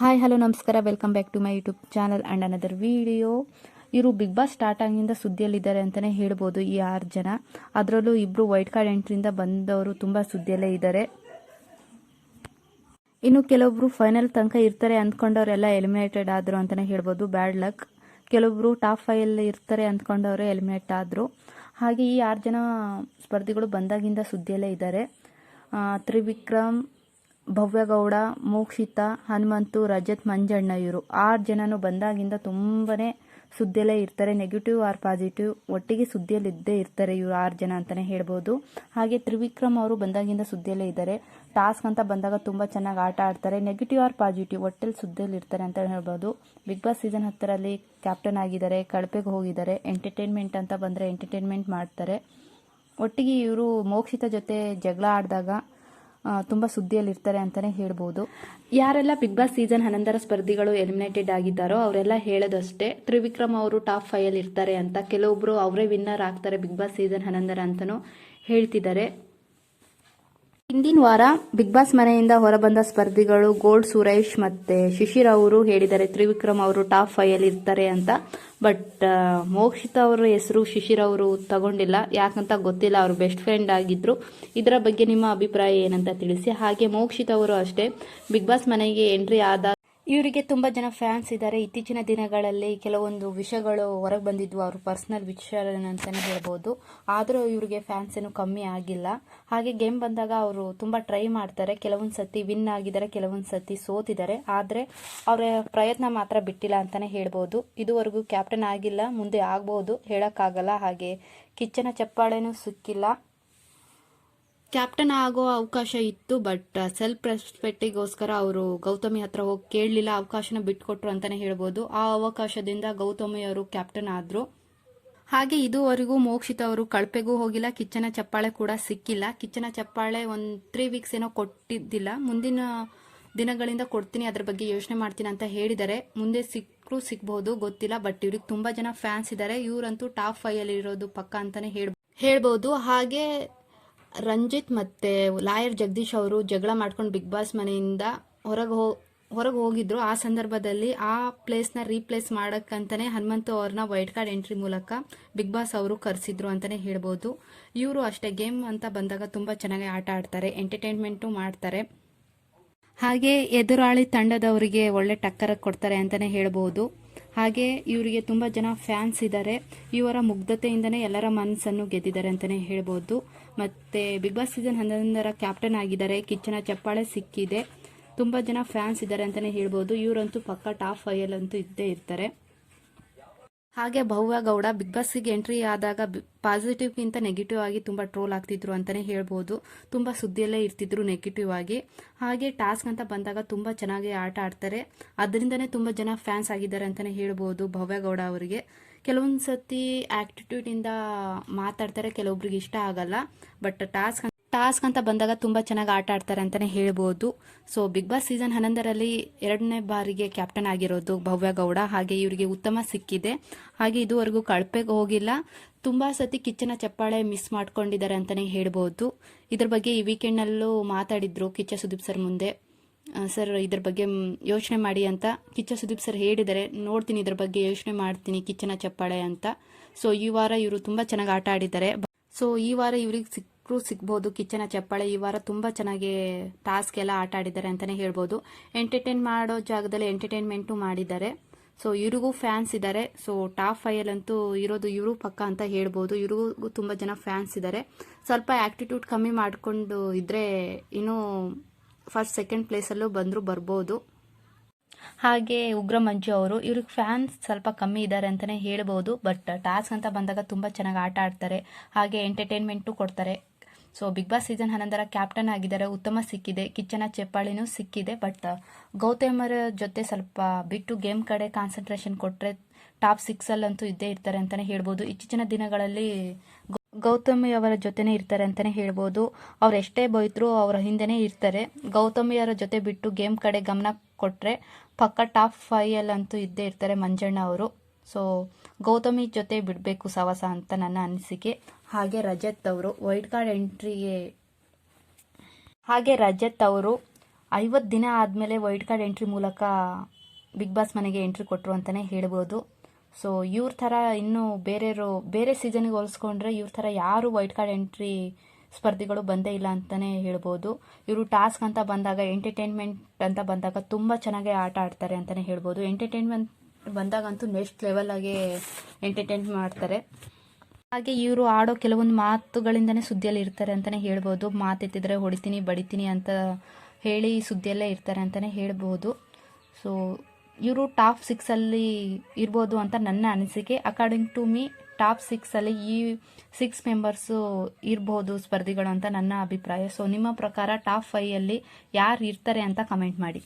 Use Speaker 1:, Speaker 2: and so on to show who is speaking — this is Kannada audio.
Speaker 1: ಹಾಯ್ ಹಲೋ ನಮಸ್ಕಾರ, welcome back to my YouTube channel and another video. ಇವರು ಬಿಗ್ ಬಾಸ್ ಸ್ಟಾರ್ಟ್ ಆಗಿಂದ ಸುದ್ದಿಯಲ್ಲಿದ್ದಾರೆ ಅಂತಲೇ ಹೇಳ್ಬೋದು ಈ 6 ಜನ. ಅದರಲ್ಲೂ ಇಬ್ಬರು ವೈಟ್ ಕಾರ್ಡ್ ಎಂಟ್ರಿಯಿಂದ ಬಂದವರು ತುಂಬ ಸುದ್ದಿಯಲ್ಲೇ ಇದ್ದಾರೆ. ಇನ್ನು ಕೆಲವೊಬ್ರು ಫೈನಲ್ ತನಕ ಇರ್ತಾರೆ ಅಂದ್ಕೊಂಡವರೆಲ್ಲ ಎಲಿಮಿನೇಟೆಡ್ ಆದರು ಅಂತಲೇ ಹೇಳ್ಬೋದು, ಬ್ಯಾಡ್ ಲಕ್. ಕೆಲವೊಬ್ರು ಟಾಪ್ 5 ಇರ್ತಾರೆ ಅಂದ್ಕೊಂಡವರು ಎಲಿಮಿನೇಟ್ ಆದರು. ಹಾಗೆ ಈ 6 ಜನ ಸ್ಪರ್ಧಿಗಳು ಬಂದಾಗಿಂದ ಸುದ್ದಿಯಲ್ಲೇ ಇದ್ದಾರೆ. ತ್ರಿವಿಕ್ರಮ್, ಭವ್ಯಗೌಡ, ಮೋಕ್ಷಿತಾ, ಹನುಮಂತು, ರಜತ್, ಮಂಜಣ್ಣ ಇವರು 6 ಜನನು ಬಂದಾಗಿಂದ ತುಂಬನೇ ಸುದ್ದಿಯಲ್ಲೇ ಇರ್ತಾರೆ. ನೆಗೆಟಿವ್ ಆರ್ ಪಾಸಿಟಿವ್ ಒಟ್ಟಿಗೆ ಸುದ್ದಿಯಲ್ಲಿದ್ದೇ ಇರ್ತಾರೆ ಇವರು 6 ಜನ ಅಂತಲೇ ಹೇಳ್ಬೋದು. ಹಾಗೆ ತ್ರಿವಿಕ್ರಮ್ ಅವರು ಬಂದಾಗಿಂದ ಸುದ್ದಿಯಲ್ಲೇ ಇದ್ದಾರೆ. ಟಾಸ್ಕ್ ಅಂತ ಬಂದಾಗ ತುಂಬ ಚೆನ್ನಾಗಿ ಆಟ ಆಡ್ತಾರೆ. ನೆಗೆಟಿವ್ ಆರ್ ಪಾಸಿಟಿವ್ ಒಟ್ಟಲ್ಲಿ ಸುದ್ದಿಯಲ್ಲಿ ಇರ್ತಾರೆ ಅಂತ ಹೇಳ್ಬೋದು. ಬಿಗ್ ಬಾಸ್ ಸೀಸನ್ 10ರಲ್ಲಿ ಕ್ಯಾಪ್ಟನ್ ಆಗಿದ್ದಾರೆ, ಕಳಪೆಗೆ ಹೋಗಿದ್ದಾರೆ. ಎಂಟರ್ಟೈನ್ಮೆಂಟ್ ಅಂತ ಬಂದರೆ ಎಂಟರ್ಟೈನ್ಮೆಂಟ್ ಮಾಡ್ತಾರೆ. ಒಟ್ಟಿಗೆ ಇವರು ಮೋಕ್ಷಿತಾ ಜೊತೆ ಜಗಳ ಆಡಿದಾಗ ತುಂಬ ಸುದ್ದಿಯಲ್ಲಿರ್ತಾರೆ ಅಂತಲೇ ಹೇಳ್ಬೋದು. ಯಾರೆಲ್ಲ ಬಿಗ್ ಬಾಸ್ ಸೀಸನ್ 11 ಸ್ಪರ್ಧಿಗಳು ಎಲಿಮಿನೇಟೆಡ್ ಆಗಿದ್ದಾರೋ ಅವರೆಲ್ಲ ಹೇಳೋದಷ್ಟೇ, ತ್ರಿವಿಕ್ರಮ್ ಅವರು ಟಾಪ್ 5 ಇರ್ತಾರೆ ಅಂತ. ಕೆಲವೊಬ್ರು ಅವರೇ ವಿನ್ನರ್ ಆಗ್ತಾರೆ ಬಿಗ್ ಬಾಸ್ ಸೀಸನ್ 11 ಅಂತಲೂ ಹೇಳ್ತಿದ್ದಾರೆ. ಹಿಂದಿನ ವಾರ ಬಿಗ್ ಬಾಸ್ ಮನೆಯಿಂದ ಹೊರಬಂದ ಸ್ಪರ್ಧಿಗಳು ಗೋಲ್ಡ್ ಸುರೇಶ್ ಮತ್ತೆ ಶಿಶಿರ್ ಅವರು ಹೇಳಿದ್ದಾರೆ ತ್ರಿವಿಕ್ರಮ್ ಅವರು ಟಾಪ್ 5 ಇರ್ತಾರೆ ಅಂತ. ಬಟ್ ಮೋಕ್ಷಿತಾ ಅವರ ಹೆಸರು ಶಿಶಿರ್ ಅವರು ತಗೊಂಡಿಲ್ಲ, ಯಾಕಂತ ಗೊತ್ತಿಲ್ಲ. ಅವರು ಬೆಸ್ಟ್ ಫ್ರೆಂಡ್ ಆಗಿದ್ರು. ಇದರ ಬಗ್ಗೆ ನಿಮ್ಮ ಅಭಿಪ್ರಾಯ ಏನಂತ ತಿಳಿಸಿ. ಹಾಗೆ ಮೋಕ್ಷಿತಾ ಅವರು ಅಷ್ಟೇ ಬಿಗ್ ಬಾಸ್ ಮನೆಗೆ ಎಂಟ್ರಿ ಆದ ಇವರಿಗೆ ತುಂಬ ಜನ ಫ್ಯಾನ್ಸ್ ಇದ್ದಾರೆ. ಇತ್ತೀಚಿನ ದಿನಗಳಲ್ಲಿ ಕೆಲವೊಂದು ವಿಷಯಗಳು ಹೊರಗೆ ಬಂದಿದ್ವು, ಅವರು ಪರ್ಸನಲ್ ವಿಷಯ ಅಂತಲೇ ಹೇಳ್ಬೋದು. ಆದರೂ ಇವರಿಗೆ ಫ್ಯಾನ್ಸ್ ಏನು ಕಮ್ಮಿ ಆಗಿಲ್ಲ. ಹಾಗೆ ಗೇಮ್ ಬಂದಾಗ ಅವರು ತುಂಬ ಟ್ರೈ ಮಾಡ್ತಾರೆ. ಕೆಲವೊಂದು ಸತಿ ವಿನ್ ಆಗಿದ್ದಾರೆ, ಕೆಲವೊಂದು ಸತಿ ಸೋತಿದ್ದಾರೆ. ಆದರೆ ಅವರ ಪ್ರಯತ್ನ ಮಾತ್ರ ಬಿಟ್ಟಿಲ್ಲ ಅಂತಲೇ ಹೇಳ್ಬೋದು. ಇದುವರೆಗೂ ಕ್ಯಾಪ್ಟನ್ ಆಗಿಲ್ಲ, ಮುಂದೆ ಆಗ್ಬೋದು, ಹೇಳೋಕ್ಕಾಗಲ್ಲ. ಹಾಗೆ ಕಿಚ್ಚನ ಚಪ್ಪಾಳೆನೂ ಸಿಕ್ಕಿಲ್ಲ. ಕ್ಯಾಪ್ಟನ್ ಆಗೋ ಅವಕಾಶ ಇತ್ತು, ಬಟ್ ಸೆಲ್ಫ್ ರೆಸ್ಪೆಕ್ಟಿಗೋಸ್ಕರ ಅವರು ಗೌತಮಿ ಹತ್ರ ಹೋಗಿ ಕೇಳಲಿಲ್ಲ, ಅವಕಾಶನ ಬಿಟ್ಕೊಟ್ರು ಅಂತಾನೆ ಹೇಳ್ಬೋದು. ಆ ಅವಕಾಶದಿಂದ ಗೌತಮಿ ಅವರು ಕ್ಯಾಪ್ಟನ್ ಆದ್ರು. ಹಾಗೆ ಇದುವರೆಗೂ ಮೋಕ್ಷಿತಾ ಅವರು ಕಳಪೆಗೂ ಹೋಗಿಲ್ಲ, ಕಿಚ್ಚನ ಚಪ್ಪಾಳೆ ಕೂಡ ಸಿಕ್ಕಿಲ್ಲ. ಕಿಚ್ಚನ ಚಪ್ಪಾಳೆ ಒಂದು 3 ವೀಕ್ಸ್ ಏನೋ ಕೊಟ್ಟಿದ್ದಿಲ್ಲ, ಮುಂದಿನ ದಿನಗಳಿಂದ ಕೊಡ್ತೀನಿ, ಅದ್ರ ಬಗ್ಗೆ ಯೋಚನೆ ಮಾಡ್ತೀನಿ ಅಂತ ಹೇಳಿದ್ದಾರೆ. ಮುಂದೆ ಸಿಕ್ಬಹುದು ಗೊತ್ತಿಲ್ಲ. ಬಟ್ ಇವ್ರಿಗೆ ತುಂಬಾ ಜನ ಫ್ಯಾನ್ಸ್ ಇದ್ದಾರೆ. ಇವರಂತೂ ಟಾಪ್ 5 ಇರೋದು ಪಕ್ಕ ಅಂತಾನೆ ಹೇಳ್ಬೋದು. ಹಾಗೆ ರಂಜಿತ್ ಮತ್ತೆ ಲಾಯರ್ ಜಗದೀಶ್ ಅವರು ಜಗಳ ಮಾಡ್ಕೊಂಡು ಬಿಗ್ ಬಾಸ್ ಮನೆಯಿಂದ ಹೊರಗೆ ಹೋಗಿದ್ರು. ಆ ಸಂದರ್ಭದಲ್ಲಿ ಆ ಪ್ಲೇಸ್ನ ರೀಪ್ಲೇಸ್ ಮಾಡಕ್ಕಂತಾನೆ ಹನುಮಂತು ಅವ್ರನ್ನ ವೈಟ್ ಕಾರ್ಡ್ ಎಂಟ್ರಿ ಮೂಲಕ ಬಿಗ್ ಬಾಸ್ ಅವರು ಕರೆಸಿದ್ರು ಅಂತಾನೆ ಹೇಳ್ಬೋದು. ಇವರು ಅಷ್ಟೇ ಗೇಮ್ ಅಂತ ಬಂದಾಗ ತುಂಬಾ ಚೆನ್ನಾಗಿ ಆಟ ಆಡ್ತಾರೆ, ಎಂಟರ್ಟೈನ್ಮೆಂಟು ಮಾಡ್ತಾರೆ. ಹಾಗೆ ಎದುರಾಳಿ ತಂಡದವರಿಗೆ ಒಳ್ಳೆ ಟಕ್ಕರ್ ಕೊಡ್ತಾರೆ ಅಂತಾನೆ ಹೇಳ್ಬೋದು. ಹಾಗೆ ಇವರಿಗೆ ತುಂಬ ಜನ ಫ್ಯಾನ್ಸ್ ಇದ್ದಾರೆ. ಇವರ ಮುಗ್ಧತೆಯಿಂದನೇ ಎಲ್ಲರ ಮನಸ್ಸನ್ನು ಗೆದ್ದಿದ್ದಾರೆ ಅಂತಲೇ ಹೇಳ್ಬೋದು. ಮತ್ತು ಬಿಗ್ ಬಾಸ್ ಸೀಸನ್ 11 ಕ್ಯಾಪ್ಟನ್ ಆಗಿದ್ದಾರೆ. ಕಿಚ್ಚನ ಚಪ್ಪಾಳೆ ಸಿಕ್ಕಿದೆ. ತುಂಬ ಜನ ಫ್ಯಾನ್ಸ್ ಇದ್ದಾರೆ ಅಂತಲೇ ಹೇಳ್ಬೋದು. ಇವರಂತೂ ಪಕ್ಕ ಟಾಪ್ 5 ಅಂತೂ ಇದ್ದೇ ಇರ್ತಾರೆ. ಹಾಗೆ ಭವ್ಯಗೌಡ ಬಿಗ್ ಬಾಸ್ಗೆ ಎಂಟ್ರಿ ಆದಾಗ ಪಾಸಿಟಿವ್ಗಿಂತ ನೆಗೆಟಿವ್ ಆಗಿ ತುಂಬ ಟ್ರೋಲ್ ಆಗ್ತಿದ್ರು ಅಂತಲೇ ಹೇಳ್ಬೋದು. ತುಂಬ ಸುದ್ದಿಯಲ್ಲೇ ಇರ್ತಿದ್ರು ನೆಗೆಟಿವ್ ಆಗಿ. ಹಾಗೆ ಟಾಸ್ಕ್ ಅಂತ ಬಂದಾಗ ತುಂಬ ಚೆನ್ನಾಗಿ ಆಟ ಆಡ್ತಾರೆ. ಅದರಿಂದನೇ ತುಂಬ ಜನ ಫ್ಯಾನ್ಸ್ ಆಗಿದ್ದಾರೆ ಅಂತಲೇ ಹೇಳ್ಬೋದು ಭವ್ಯಗೌಡ ಅವರಿಗೆ. ಕೆಲವೊಂದು ಸತಿ ಆ್ಯಕ್ಟಿಟ್ಯೂಡಿಂದ ಮಾತಾಡ್ತಾರೆ, ಕೆಲವೊಬ್ರಿಗೆ ಇಷ್ಟ ಆಗಲ್ಲ. ಬಟ್ ಟಾಸ್ಕ್ ಅಂತ ಬಂದಾಗ ತುಂಬ ಚೆನ್ನಾಗಿ ಆಟ ಆಡ್ತಾರೆ ಅಂತಲೇ ಹೇಳ್ಬೋದು. ಸೊ ಬಿಗ್ ಬಾಸ್ ಸೀಸನ್ 11ರಲ್ಲಿ 2ನೇ ಬಾರಿಗೆ ಕ್ಯಾಪ್ಟನ್ ಆಗಿರೋದು ಭವ್ಯಗೌಡ. ಹಾಗೆ ಇವರಿಗೆ ಉತ್ತಮ ಸಿಕ್ಕಿದೆ. ಹಾಗೆ ಇದುವರೆಗೂ ಕಳಪೆಗೆ ಹೋಗಿಲ್ಲ. ತುಂಬ ಸತಿ ಕಿಚ್ಚನ ಚಪ್ಪಾಳೆ ಮಿಸ್ ಮಾಡ್ಕೊಂಡಿದ್ದಾರೆ ಅಂತಲೇ ಹೇಳ್ಬೋದು. ಇದ್ರ ಬಗ್ಗೆ ಈ ವೀಕೆಂಡ್ನಲ್ಲೂ ಮಾತಾಡಿದ್ರು ಕಿಚ್ಚ ಸುದೀಪ್ ಸರ್ ಮುಂದೆ. ಸರ್ ಇದ್ರ ಬಗ್ಗೆ ಯೋಚನೆ ಮಾಡಿ ಅಂತ ಕಿಚ್ಚ ಸುದೀಪ್ ಸರ್ ಹೇಳಿದ್ದಾರೆ. ನೋಡ್ತೀನಿ, ಇದ್ರ ಬಗ್ಗೆ ಯೋಚನೆ ಮಾಡ್ತೀನಿ ಕಿಚ್ಚನ ಚಪ್ಪಾಳೆ ಅಂತ. ಸೊ ಈ ವಾರ ಇವರು ತುಂಬ ಚೆನ್ನಾಗಿ ಆಟ ಆಡಿದ್ದಾರೆ. ಸೊ ಈ ವಾರ ಇವ್ರಿಗೆ ಸಿಗ್ಬೋದು ಕಿಚ್ಚನ ಚಪ್ಪಾಳೆ. ಈ ವಾರ ತುಂಬ ಚೆನ್ನಾಗಿ ಟಾಸ್ಕ್ ಎಲ್ಲ ಆಟ ಆಡಿದ್ದಾರೆ ಅಂತಲೇ ಹೇಳ್ಬೋದು. ಎಂಟರ್ಟೈನ್ ಮಾಡೋ ಜಾಗದಲ್ಲಿ ಎಂಟರ್ಟೈನ್ಮೆಂಟು ಮಾಡಿದ್ದಾರೆ. ಸೊ ಇವ್ರಿಗೂ ಫ್ಯಾನ್ಸ್ ಇದ್ದಾರೆ. ಸೊ ಟಾಪ್ 5 ಅಂತೂ ಇರೋದು ಇವರು ಪಕ್ಕ ಅಂತ ಹೇಳ್ಬೋದು. ಇವ್ರಿಗೂ ತುಂಬ ಜನ ಫ್ಯಾನ್ಸ್ ಇದ್ದಾರೆ. ಸ್ವಲ್ಪ ಆ್ಯಕ್ಟಿಟ್ಯೂಡ್ ಕಮ್ಮಿ ಮಾಡಿಕೊಂಡು ಇದ್ರೆ ಇನ್ನೂ ಫಸ್ಟ್ ಸೆಕೆಂಡ್ ಪ್ಲೇಸಲ್ಲೂ ಬರ್ಬೋದು. ಹಾಗೆ ಉಗ್ರ ಮಂಜು ಅವರು, ಇವ್ರಿಗೆ ಫ್ಯಾನ್ಸ್ ಸ್ವಲ್ಪ ಕಮ್ಮಿ ಇದ್ದಾರೆ ಅಂತಲೇ ಹೇಳ್ಬೋದು. ಬಟ್ ಟಾಸ್ಕ್ ಅಂತ ಬಂದಾಗ ತುಂಬ ಚೆನ್ನಾಗಿ ಆಟ ಆಡ್ತಾರೆ. ಹಾಗೆ ಎಂಟರ್ಟೈನ್ಮೆಂಟು ಕೊಡ್ತಾರೆ. So Bigg Boss season 11 captain ಆಗಿದ್ದಾರೆ, ಉತ್ತಮ ಸಿಕ್ಕಿದೆ. ಕಿಚ್ಚನ ಚಪ್ಪಾಳಿನೂ ಸಿಕ್ಕಿದೆ. ಬಟ್ ಗೌತಮರ ಜೊತೆ ಸ್ವಲ್ಪ ಬಿಟ್ಟು ಗೇಮ್ ಕಡೆ ಕಾನ್ಸಂಟ್ರೇಷನ್ ಕೊಟ್ಟರೆ ಟಾಪ್ 6 ಇದ್ದೇ ಇರ್ತಾರೆ ಅಂತಲೇ ಹೇಳ್ಬೋದು. ಇತ್ತೀಚಿನ ದಿನಗಳಲ್ಲಿ ಗೌತಮಿ ಅವರ ಜೊತೆನೇ ಇರ್ತಾರೆ ಅಂತಲೇ ಹೇಳ್ಬೋದು. ಅವ್ರು ಎಷ್ಟೇ ಬೈದ್ರು ಅವರ ಹಿಂದೆನೇ ಇರ್ತಾರೆ. ಗೌತಮಿಯರ ಜೊತೆ ಬಿಟ್ಟು ಗೇಮ್ ಕಡೆ ಗಮನ ಕೊಟ್ಟರೆ ಪಕ್ಕ ಟಾಪ್ 5 ಅಂತೂ ಇದ್ದೇ ಇರ್ತಾರೆ ಮಂಜಣ್ಣ ಅವರು. ಸೊ ಗೌತಮಿ ಜೊತೆ ಬಿಡಬೇಕು ಸವಾಸ ಅಂತ ನನ್ನ ಅನಿಸಿಕೆ. ಹಾಗೆ ರಜತ್ ಅವರು 50 ದಿನ ಆದಮೇಲೆ ವೈಲ್ಡ್ ಕಾರ್ಡ್ ಎಂಟ್ರಿ ಮೂಲಕ ಬಿಗ್ ಬಾಸ್ ಮನೆಗೆ ಎಂಟ್ರಿ ಕೊಟ್ಟರು ಅಂತಲೇ ಹೇಳ್ಬೋದು. ಸೊ ಇವ್ರ ಥರ ಇನ್ನೂ ಬೇರೆ ಸೀಸನ್ಗೆ ಹೋಲಿಸ್ಕೊಂಡ್ರೆ ಇವ್ರ ಥರ ಯಾರು ವೈಲ್ಡ್ ಕಾರ್ಡ್ ಎಂಟ್ರಿ ಸ್ಪರ್ಧಿಗಳು ಬಂದೇ ಇಲ್ಲ ಅಂತಲೇ ಹೇಳ್ಬೋದು. ಇವರು ಟಾಸ್ಕ್ ಅಂತ ಬಂದಾಗ, ಎಂಟರ್ಟೈನ್ಮೆಂಟ್ ಅಂತ ಬಂದಾಗ ತುಂಬ ಚೆನ್ನಾಗಿ ಆಟ ಆಡ್ತಾರೆ ಅಂತಲೇ ಹೇಳ್ಬೋದು. ಎಂಟರ್ಟೈನ್ಮೆಂಟ್ ಬಂದಾಗಂತೂ ನೆಕ್ಸ್ಟ್ ಲೆವೆಲಾಗೆ ಎಂಟರ್ಟೈನ್ ಮಾಡ್ತಾರೆ. ಹಾಗೆ ಇವರು ಆಡೋ ಕೆಲವೊಂದು ಮಾತುಗಳಿಂದನೇ ಸುದ್ದಿಯಲ್ಲಿ ಇರ್ತಾರೆ ಅಂತಲೇ ಹೇಳ್ಬೋದು. ಮಾತೆತ್ತಿದ್ರೆ ಹೊಡಿತೀನಿ ಬಡಿತೀನಿ ಅಂತ ಹೇಳಿ ಸುದ್ದಿಯಲ್ಲೇ ಇರ್ತಾರೆ ಅಂತಲೇ ಹೇಳ್ಬೋದು. ಸೊ ಇವರು ಟಾಪ್ 6 ಇರ್ಬೋದು ಅಂತ ನನ್ನ ಅನಿಸಿಕೆ. ಅಕಾರ್ಡಿಂಗ್ ಟು ಮೀ ಟಾಪ್ 6 ಈ 6 ಮೆಂಬರ್ಸು ಇರ್ಬೋದು ಸ್ಪರ್ಧಿಗಳು ಅಂತ ನನ್ನ ಅಭಿಪ್ರಾಯ. ಸೊ ನಿಮ್ಮ ಪ್ರಕಾರ ಟಾಪ್ 5 ಯಾರು ಇರ್ತಾರೆ ಅಂತ ಕಮೆಂಟ್ ಮಾಡಿ.